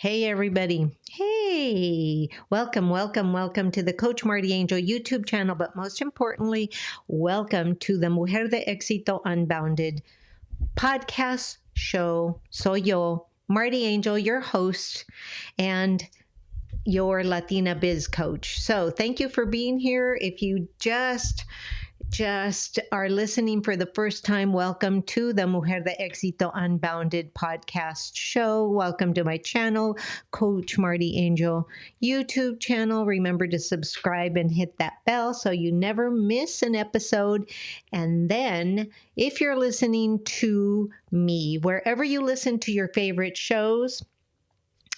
Hey, everybody. Hey, welcome to the Coach MartiAngel YouTube channel, but most importantly, welcome to the Mujer de Éxito Unbounded podcast show. Soy yo, MartiAngel, your host and your Latina biz coach. So thank you for being here. If you just are listening for the first time, welcome to the Mujer de Éxito Unbounded podcast show. Welcome to my channel, Coach MartiAngel YouTube channel. Remember to subscribe and hit that bell so you never miss an episode. And then if you're listening to me, wherever you listen to your favorite shows,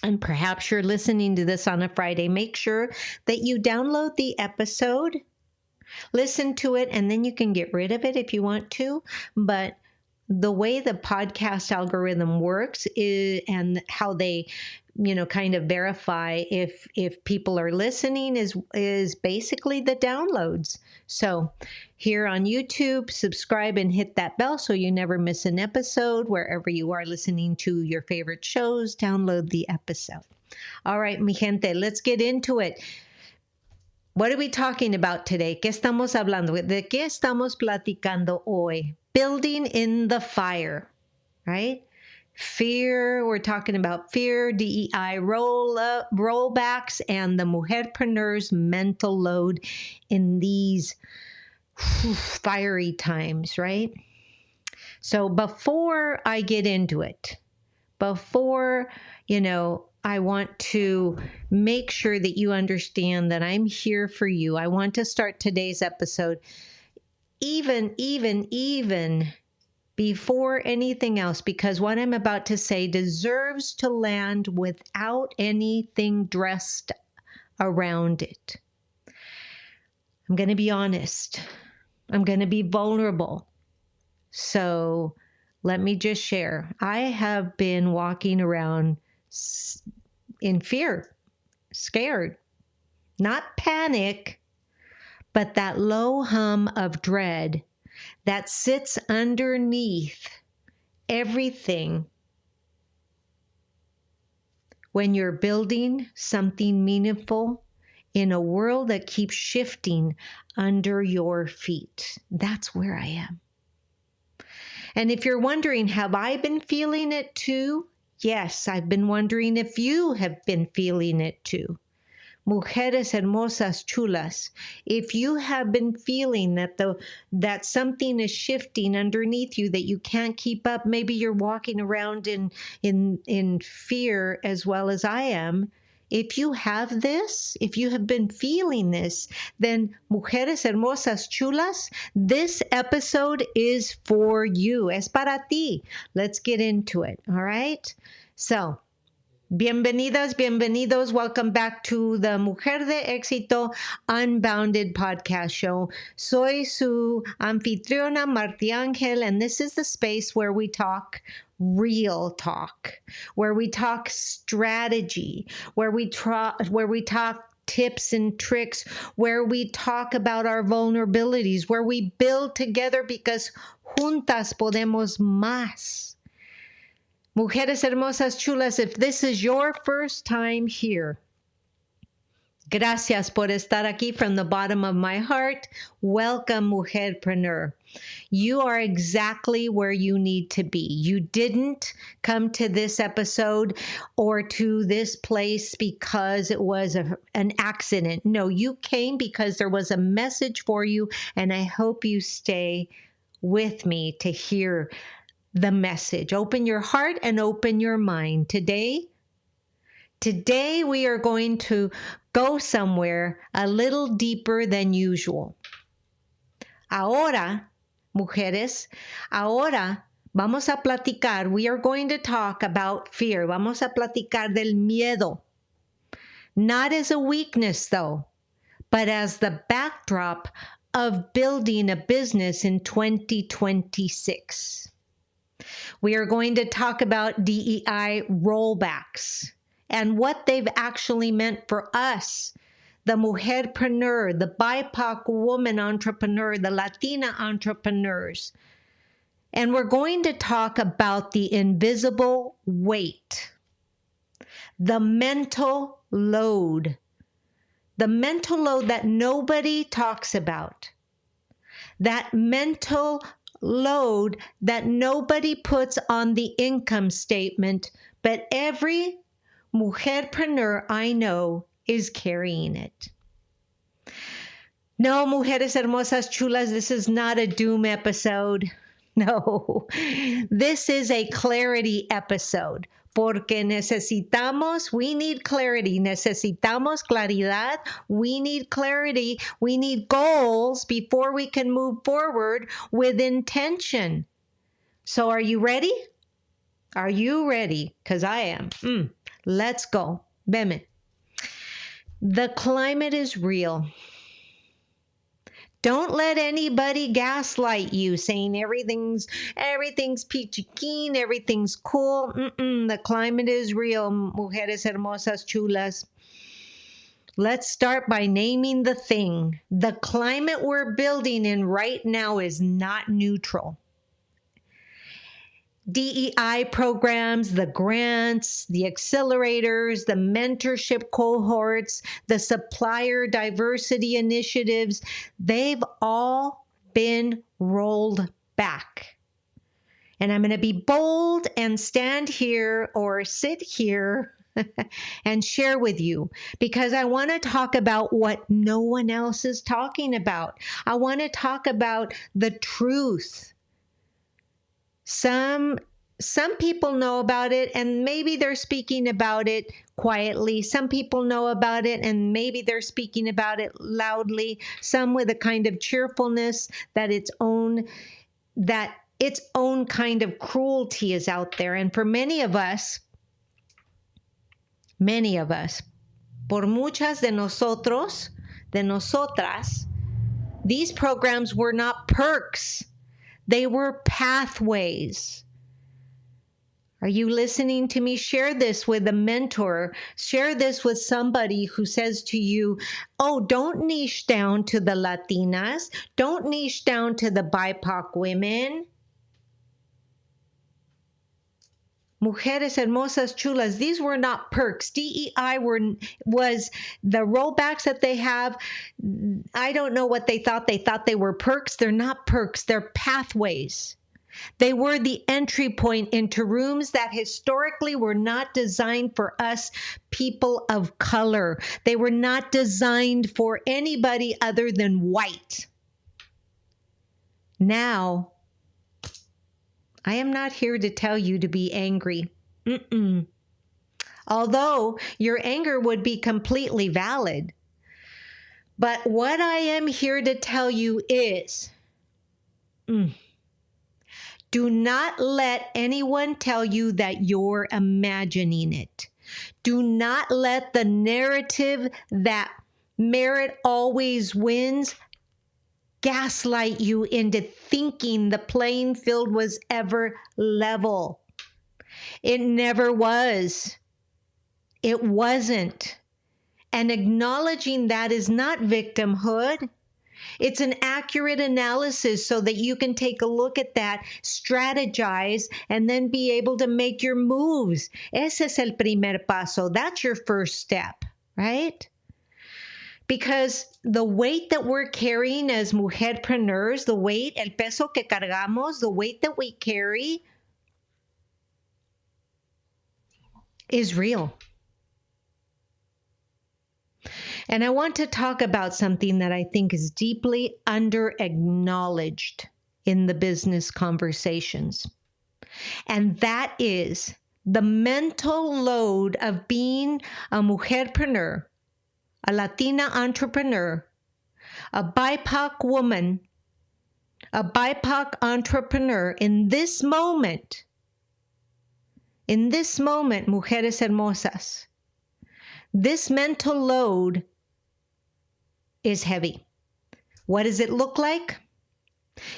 and perhaps you're listening to this on a Friday, make sure that you download the episode, listen to it, and then you can get rid of it if you want to. But the way the podcast algorithm works and how they, kind of verify if people are listening is basically the downloads. So here on YouTube, subscribe and hit that bell so you never miss an episode. Wherever you are listening to your favorite shows, download the episode. All right, mi gente, let's get into it. What are we talking about today? ¿Qué estamos hablando? ¿De qué estamos platicando hoy? Building in the fire, right? Fear, we're talking about fear, DEI rollbacks, and the mujerpreneur's mental load in these fiery times, right? So before I get into it, I want to make sure that you understand that I'm here for you. I want to start today's episode even before anything else, because what I'm about to say deserves to land without anything dressed around it. I'm going to be honest. I'm going to be vulnerable. So let me just share. I have been walking around in fear, scared, not panic, but that low hum of dread that sits underneath everything when you're building something meaningful in a world that keeps shifting under your feet. That's where I am. And if you're wondering, have I been feeling it too? Yes, I've been wondering if you have been feeling it too. Mujeres hermosas, chulas, if you have been feeling that something is shifting underneath you, that you can't keep up, maybe you're walking around in fear as well as I am. If you have this, if you have been feeling this, then mujeres hermosas, chulas, this episode is for you. Es para ti. Let's get into it. All right. So, bienvenidos. Welcome back to the Mujer de Éxito Unbounded podcast show. Soy su anfitriona, MartiAngel, and this is the space where we talk real talk, where we talk strategy, where we talk tips and tricks, where we talk about our vulnerabilities, where we build together because juntas podemos más. Mujeres hermosas, chulas, if this is your first time here, gracias por estar aquí from the bottom of my heart. Welcome, mujerpreneur. You are exactly where you need to be. You didn't come to this episode or to this place because it was an accident. No, you came because there was a message for you, and I hope you stay with me to hear the message. Open your heart and open your mind. Today we are going to go somewhere a little deeper than usual. Ahora, mujeres, vamos a platicar. We are going to talk about fear. Vamos a platicar del miedo. Not as a weakness, though, but as the backdrop of building a business in 2026. We are going to talk about DEI rollbacks and what they've actually meant for us, the mujerpreneur, the BIPOC woman entrepreneur, the Latina entrepreneurs. And we're going to talk about the invisible weight the mental load. The mental load that nobody talks about. That mental load that nobody puts on the income statement, but every mujerpreneur I know is carrying it. No, mujeres hermosas chulas, this is not a doom episode. No, this is a clarity episode. Porque we need clarity. Necesitamos claridad. We need clarity. We need goals before we can move forward with intention. So are you ready? Are you ready? Because I am. Let's go. Veme. The climate is real. Don't let anybody gaslight you saying everything's peachy keen, everything's cool. The climate is real, mujeres hermosas chulas. Let's start by naming the thing. The climate we're building in right now is not neutral. DEI programs, the grants, the accelerators, the mentorship cohorts, the supplier diversity initiatives, they've all been rolled back. And I'm going to be bold and stand here or sit here and share with you because I want to talk about what no one else is talking about. I want to talk about the truth. Some people know about it and maybe they're speaking about it quietly. Some people know about it and maybe they're speaking about it loudly. Some with a kind of cheerfulness that its own kind of cruelty is out there. And for many of us, por muchas de nosotros, de nosotras, these programs were not perks. They were pathways. Are you listening to me? Share this with a mentor. Share this with somebody who says to you, oh, don't niche down to the Latinas. Don't niche down to the BIPOC women. Mujeres hermosas chulas, these were not perks. DEI was the rollbacks that they have. I don't know what they thought. They thought they were perks. They're not perks. They're pathways. They were the entry point into rooms that historically were not designed for us people of color. They were not designed for anybody other than white. Now, I am not here to tell you to be angry. Although your anger would be completely valid. But what I am here to tell you is, do not let anyone tell you that you're imagining it. Do not let the narrative that merit always wins gaslight you into thinking the playing field was ever level. It never was. It wasn't. And acknowledging that is not victimhood. It's an accurate analysis so that you can take a look at that, strategize, and then be able to make your moves. Ese es el primer paso. That's your first step, right? Because the weight that we're carrying as mujerpreneurs, the weight, el peso que cargamos, the weight that we carry is real. And I want to talk about something that I think is deeply under-acknowledged in the business conversations. And that is the mental load of being a mujerpreneur, a Latina entrepreneur, a BIPOC woman, a BIPOC entrepreneur in this moment, mujeres hermosas. This mental load is heavy. What does it look like?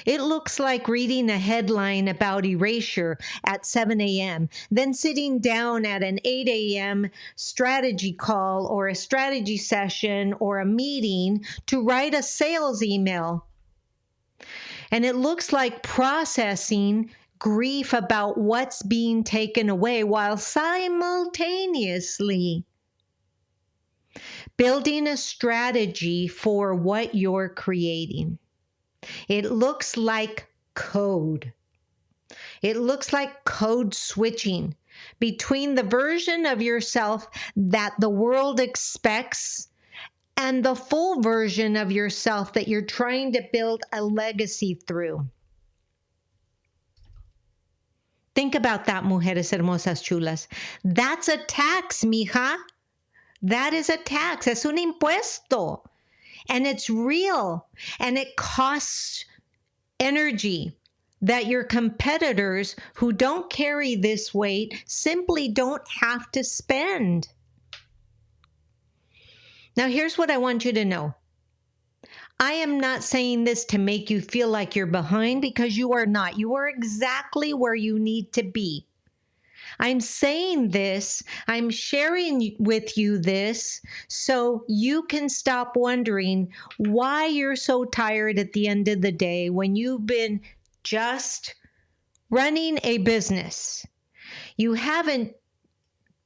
It looks like reading a headline about erasure at 7 a.m., then sitting down at an 8 a.m. strategy call or a strategy session or a meeting to write a sales email. And it looks like processing grief about what's being taken away while simultaneously building a strategy for what you're creating. It looks like code. It looks like code switching between the version of yourself that the world expects and the full version of yourself that you're trying to build a legacy through. Think about that, mujeres hermosas chulas. That's a tax, mija. That is a tax. Es un impuesto. And it's real. And it costs energy that your competitors who don't carry this weight simply don't have to spend. Now, here's what I want you to know. I am not saying this to make you feel like you're behind, because you are not. You are exactly where you need to be. I'm saying this, I'm sharing with you this, so you can stop wondering why you're so tired at the end of the day when you've been just running a business. You haven't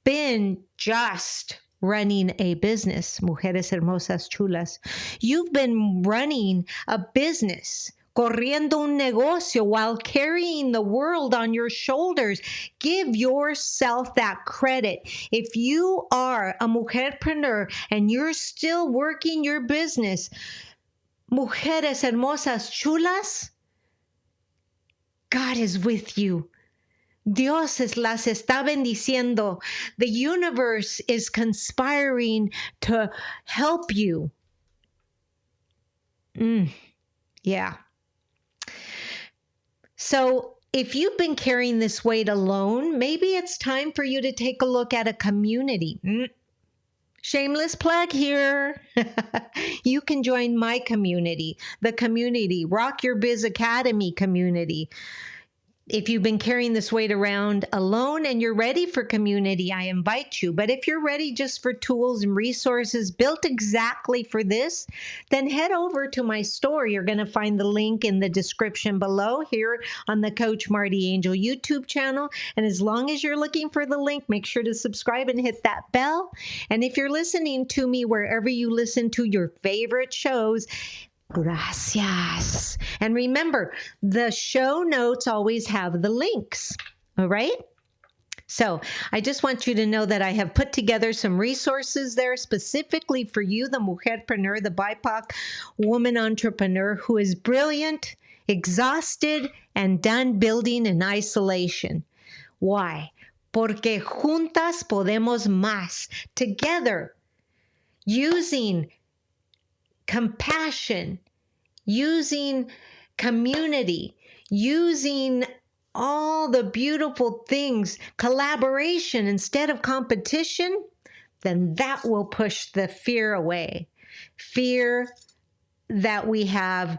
been just running a business, mujeres hermosas chulas. You've been running a business, corriendo un negocio, while carrying the world on your shoulders. Give yourself that credit. If you are a mujerpreneur and you're still working your business, mujeres hermosas chulas, God is with you. Dios las está bendiciendo. The universe is conspiring to help you. Yeah. So if you've been carrying this weight alone, maybe it's time for you to take a look at a community. Shameless plug here. You can join my community, the community, Rock Your Biz Academy community. If you've been carrying this weight around alone and you're ready for community, I invite you. But if you're ready just for tools and resources built exactly for this, then head over to my store. You're going to find the link in the description below here on the Coach MartiAngel YouTube channel. And as long as you're looking for the link, make sure to subscribe and hit that bell. And if you're listening to me wherever you listen to your favorite shows, gracias. And remember, the show notes always have the links. All right? So I just want you to know that I have put together some resources there specifically for you, the mujerpreneur, the BIPOC woman entrepreneur who is brilliant, exhausted, and done building in isolation. Why? Porque juntas podemos más. Together, using compassion, using community, using all the beautiful things, collaboration instead of competition, then that will push the fear away. Fear that we have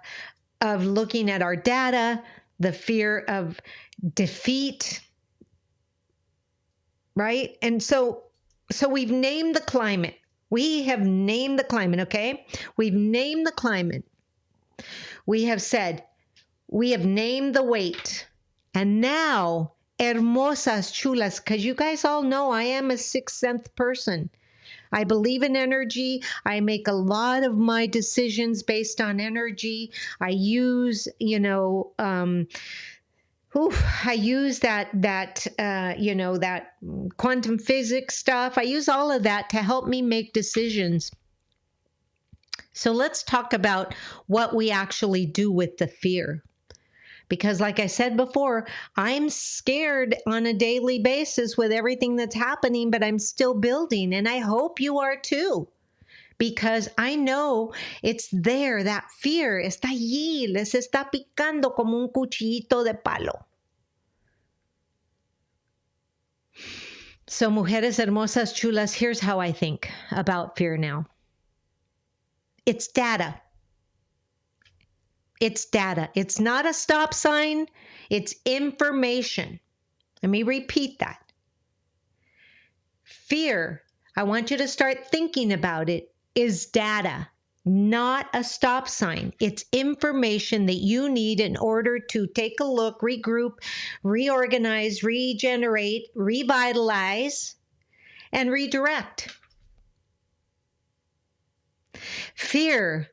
of looking at our data, the fear of defeat, right? And so we've named the climate. We have named the climate, okay? We've named the climate. We have said, we have named the weight. And now, hermosas chulas, because you guys all know I am a sixth sense person. I believe in energy. I make a lot of my decisions based on energy. I use, I use that quantum physics stuff. I use all of that to help me make decisions. So let's talk about what we actually do with the fear. Because like I said before, I'm scared on a daily basis with everything that's happening, but I'm still building. And I hope you are too. Because I know it's there, that fear está allí, les está picando como un cuchillito de palo. So, mujeres hermosas chulas, here's how I think about fear now. It's data. It's data. It's not a stop sign. It's information. Let me repeat that. Fear, I want you to start thinking about it, is data. not a stop sign. It's information that you need in order to take a look, regroup, reorganize, regenerate, revitalize, and redirect. Fear,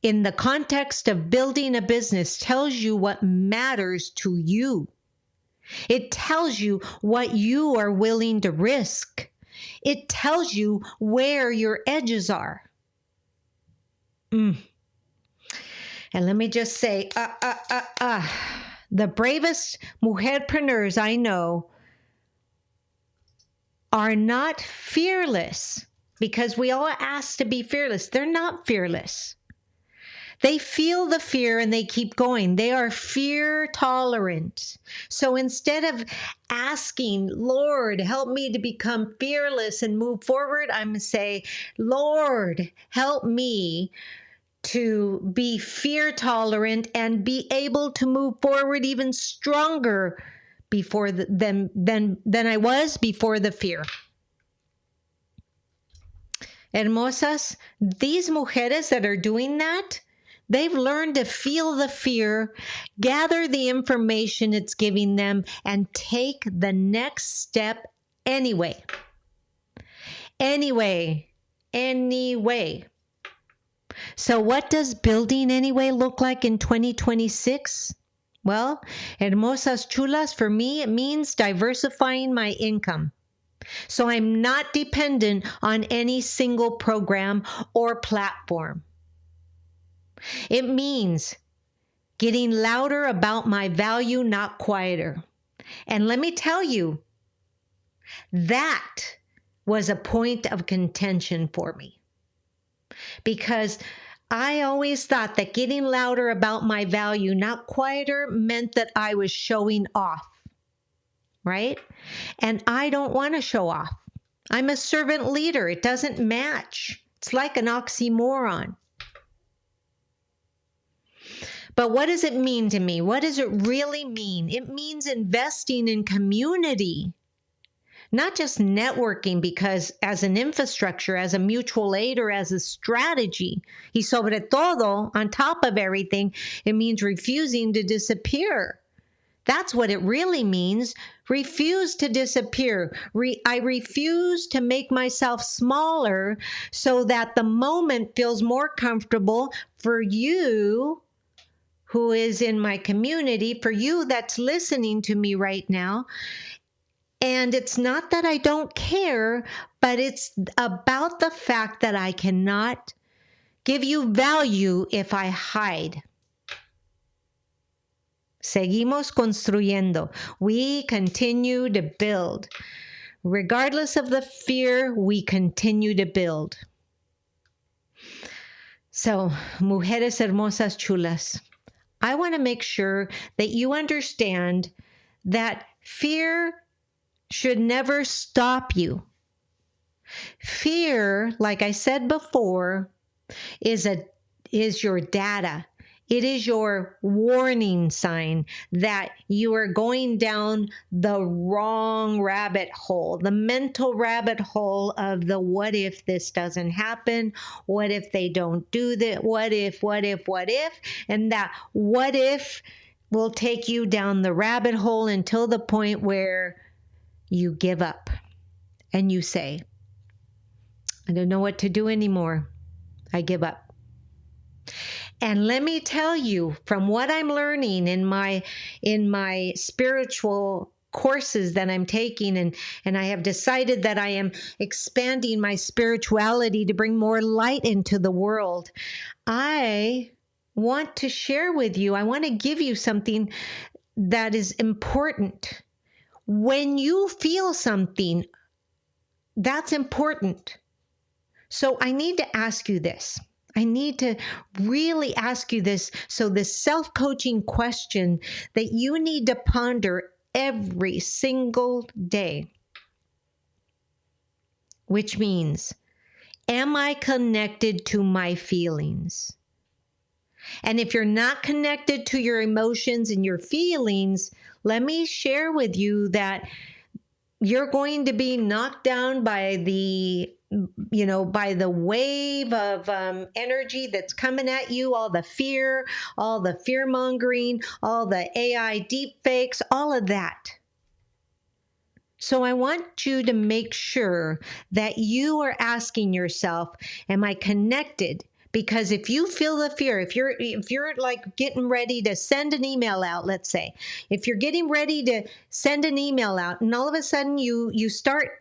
in the context of building a business, tells you what matters to you. It tells you what you are willing to risk. It tells you where your edges are. And let me just say, the bravest mujerpreneurs I know are not fearless, because we all ask to be fearless. They're not fearless. They feel the fear and they keep going. They are fear tolerant. So instead of asking, Lord, help me to become fearless and move forward, I'm going to say, Lord, help me to be fear tolerant and be able to move forward even stronger than I was before the fear. Hermosas, these mujeres that are doing that, they've learned to feel the fear, gather the information it's giving them, and take the next step anyway. Anyway. So what does building anyway look like in 2026? Well, hermosas chulas, for me, it means diversifying my income. So I'm not dependent on any single program or platform. It means getting louder about my value, not quieter. And let me tell you, that was a point of contention for me. Because I always thought that getting louder about my value, not quieter, meant that I was showing off, right? And I don't want to show off. I'm a servant leader. It doesn't match. It's like an oxymoron. But what does it mean to me? What does it really mean? It means investing in community. Not just networking, because as an infrastructure, as a mutual aid, or as a strategy, y sobre todo, on top of everything, it means refusing to disappear. That's what it really means. Refuse to disappear. I refuse to make myself smaller so that the moment feels more comfortable for you who is in my community, for you that's listening to me right now. And it's not that I don't care, but it's about the fact that I cannot give you value if I hide. Seguimos construyendo. We continue to build. Regardless of the fear, we continue to build. So, mujeres hermosas chulas, I want to make sure that you understand that fear should never stop you. Fear, like I said before, is your data. It is your warning sign that you are going down the wrong rabbit hole, the mental rabbit hole of the what if this doesn't happen? What if they don't do that? What if? And that what if will take you down the rabbit hole until the point where you give up and you say, I don't know what to do anymore. I give up. And let me tell you, from what I'm learning in my spiritual courses that I'm taking, and I have decided that I am expanding my spirituality to bring more light into the world, I want to share with you, I want to give you something that is important. When you feel something, that's important. So I need to ask you this. I need to really ask you this. So this self-coaching question that you need to ponder every single day, which means, am I connected to my feelings? And if you're not connected to your emotions and your feelings, let me share with you that you're going to be knocked down by the by the wave of energy that's coming at you, all the fear, all the fear mongering, all the AI deep fakes, all of that. So I want you to make sure that you are asking yourself, am I connected? Because if you feel the fear, if you're like getting ready to send an email out, let's say, if you're getting ready to send an email out and all of a sudden you start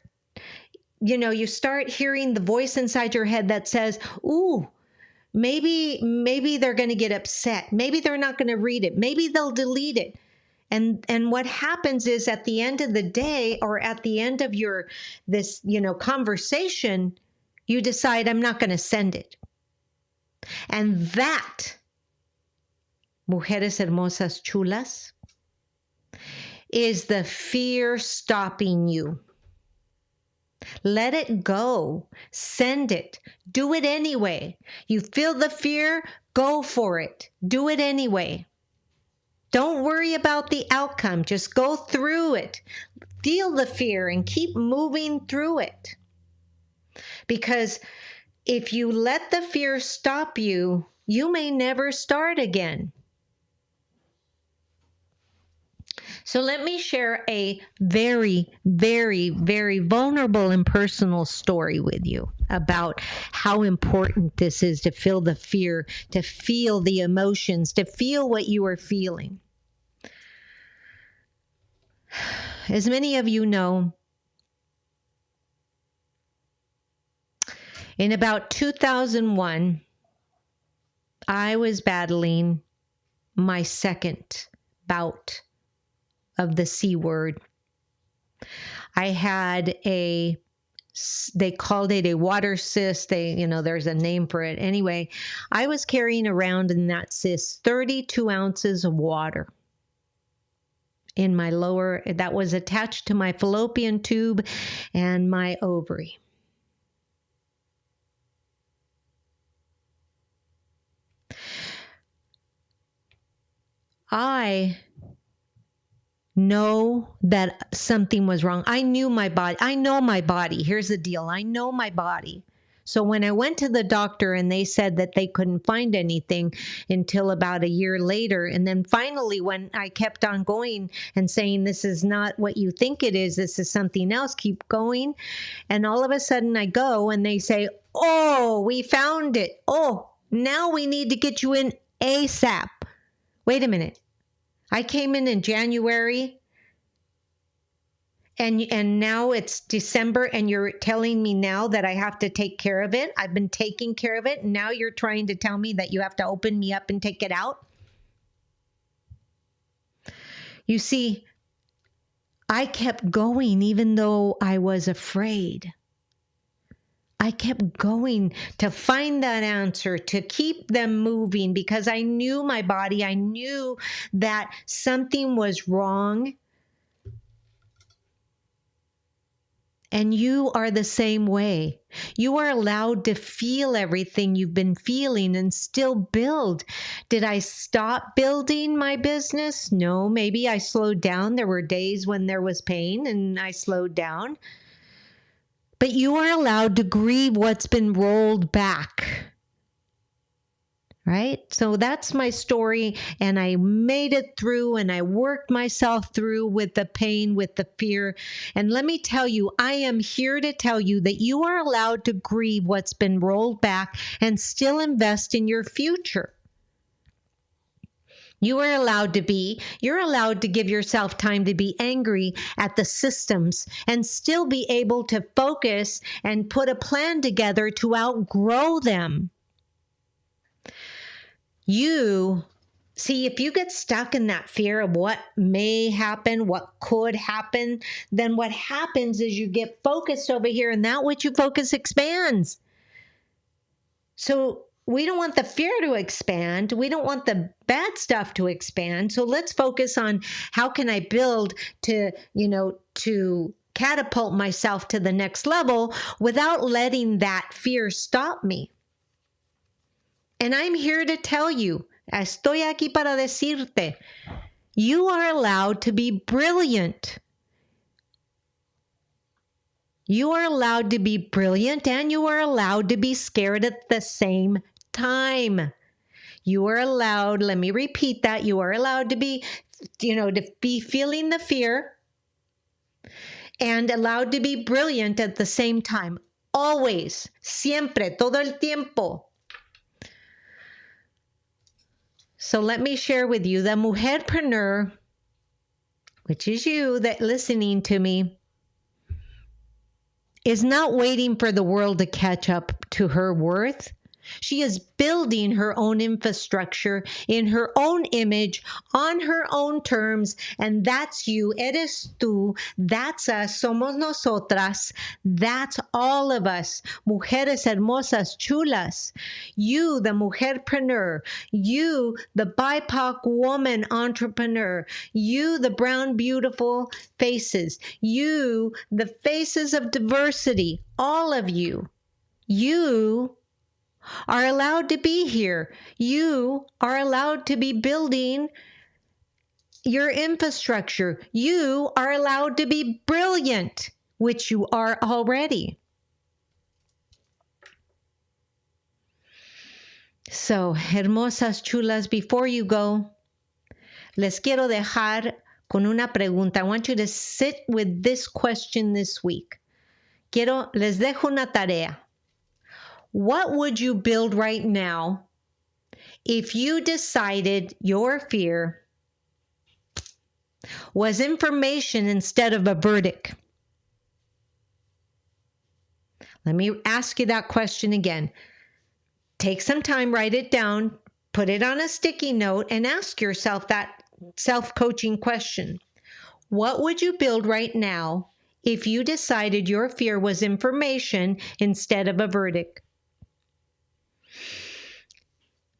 hearing the voice inside your head that says, ooh, maybe they're going to get upset. Maybe they're not going to read it. Maybe they'll delete it. And what happens is at the end of the day, or at the end of this conversation, you decide, I'm not going to send it. And that, mujeres hermosas chulas, is the fear stopping you. Let it go. Send it. Do it anyway. You feel the fear, go for it. Do it anyway. Don't worry about the outcome. Just go through it. Feel the fear and keep moving through it. Because if you let the fear stop you, you may never start again. So let me share a very, very, very vulnerable and personal story with you about how important this is to feel the fear, to feel the emotions, to feel what you are feeling. As many of you know, in about 2001, I was battling my second bout of the C word. I had they called it a water cyst. There's a name for it. Anyway, I was carrying around in that cyst 32 ounces of water in my lower, that was attached to my fallopian tube and my ovary. I know that something was wrong. I knew my body. I know my body. Here's the deal. I know my body. So when I went to the doctor and they said that they couldn't find anything until about a year later, and then finally when I kept on going and saying, this is not what you think it is, this is something else, keep going. And all of a sudden I go and they say, oh, we found it. Oh, now we need to get you in ASAP. Wait a minute. I came in January and now it's December and you're telling me now that I have to take care of it. I've been taking care of it. And now you're trying to tell me that you have to open me up and take it out. You see, I kept going even though I was afraid. I kept going to find that answer, to keep them moving because I knew my body. I knew that something was wrong. And you are the same way. You are allowed to feel everything you've been feeling and still build. Did I stop building my business? No, maybe I slowed down. There were days when there was pain and I slowed down. But you are allowed to grieve what's been rolled back. Right? So that's my story, and I made it through, and I worked myself through with the pain, with the fear. And let me tell you, I am here to tell you that you are allowed to grieve what's been rolled back and still invest in your future. You're allowed to give yourself time to be angry at the systems and still be able to focus and put a plan together to outgrow them. If you get stuck in that fear of what may happen, what could happen, then what happens is you get focused over here, and that which you focus expands. So we don't want the fear to expand. We don't want the bad stuff to expand. So let's focus on how can I build to catapult myself to the next level without letting that fear stop me. And I'm here to tell you, estoy aquí para decirte, you are allowed to be brilliant. You are allowed to be brilliant and you are allowed to be scared at the same time. You are allowed, let me repeat that, you are allowed to be, to be feeling the fear and allowed to be brilliant at the same time. Always, siempre, todo el tiempo. So let me share with you, the MujerPreneur, which is you that listening to me, is not waiting for the world to catch up to her worth. She is building her own infrastructure in her own image, on her own terms, and that's you, eres tú, that's us, somos nosotras, that's all of us, mujeres hermosas, chulas. You, the mujerpreneur, you, the BIPOC woman entrepreneur, you, the brown beautiful faces, you, the faces of diversity, all of you, you are allowed to be here. You are allowed to be building your infrastructure. You are allowed to be brilliant, which you are already. So, hermosas, chulas, before you go, les quiero dejar con una pregunta. I want you to sit with this question this week. Les dejo una tarea. What would you build right now if you decided your fear was information instead of a verdict? Let me ask you that question again. Take some time, write it down, put it on a sticky note, and ask yourself that self-coaching question. What would you build right now if you decided your fear was information instead of a verdict?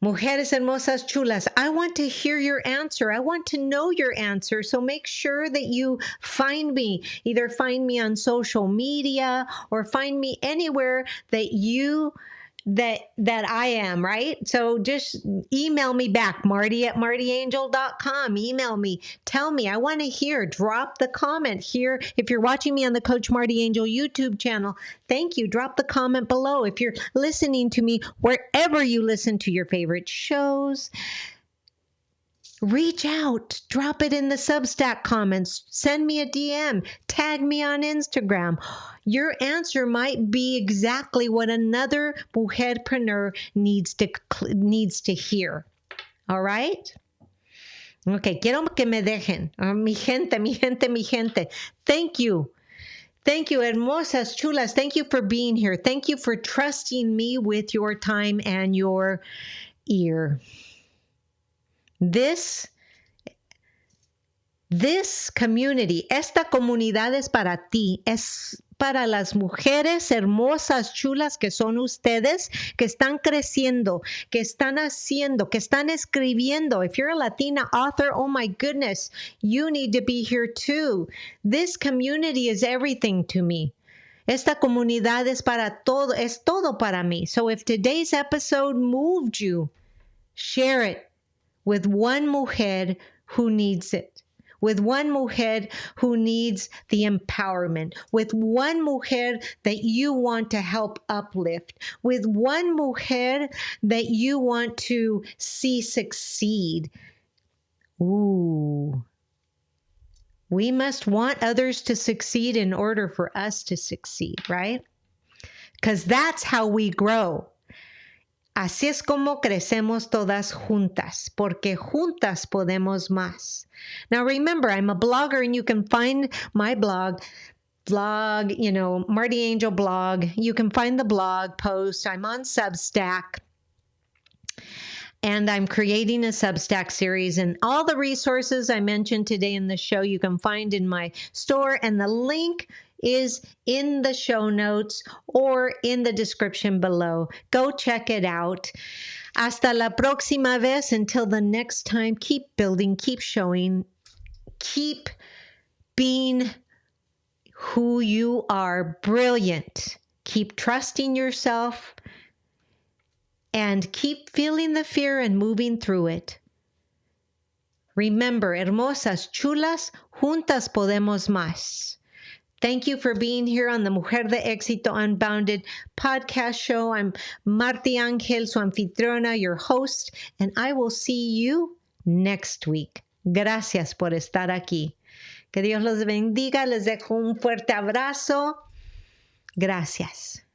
Mujeres hermosas chulas, I want to hear your answer. I want to know your answer. So make sure that you find me. Either find me on social media or find me anywhere that I am, right? So just email me back, Marti@MartiAngel.com. Email me. Tell me. I want to hear. Drop the comment here. If you're watching me on the Coach Marti Angel YouTube channel, thank you. Drop the comment below. If you're listening to me wherever you listen to your favorite shows, reach out, drop it in the Substack comments, send me a DM, tag me on Instagram. Your answer might be exactly what another mujerpreneur needs to hear. All right? Okay, quiero que me dejen. Mi gente. Thank you. Thank you, hermosas, chulas. Thank you for being here. Thank you for trusting me with your time and your ear. This community, esta comunidad es para ti, es para las mujeres hermosas, chulas que son ustedes, que están creciendo, que están haciendo, que están escribiendo. If you're a Latina author, oh my goodness, you need to be here too. This community is everything to me. Esta comunidad es para todo, es todo para mí. So if today's episode moved you, share it with one mujer who needs it, with one mujer who needs the empowerment, with one mujer that you want to help uplift, with one mujer that you want to see succeed. Ooh. We must want others to succeed in order for us to succeed, right? Because that's how we grow. Así es como crecemos todas juntas, porque juntas podemos más. Now remember, I'm a blogger and you can find my blog, Marti Angel blog. You can find the blog post. I'm on Substack. And I'm creating a Substack series, and all the resources I mentioned today in the show you can find in my store, and the link is in the show notes or in the description below. Go check it out. Hasta la próxima vez. Until the next time, keep building, keep showing, keep being who you are, brilliant. Keep trusting yourself and keep feeling the fear and moving through it. Remember, hermosas, chulas, juntas podemos más. Thank you for being here on the Mujer de Éxito Unbounded podcast show. I'm MartiAngel, su anfitriona, your host, and I will see you next week. Gracias por estar aquí. Que Dios los bendiga. Les dejo un fuerte abrazo. Gracias.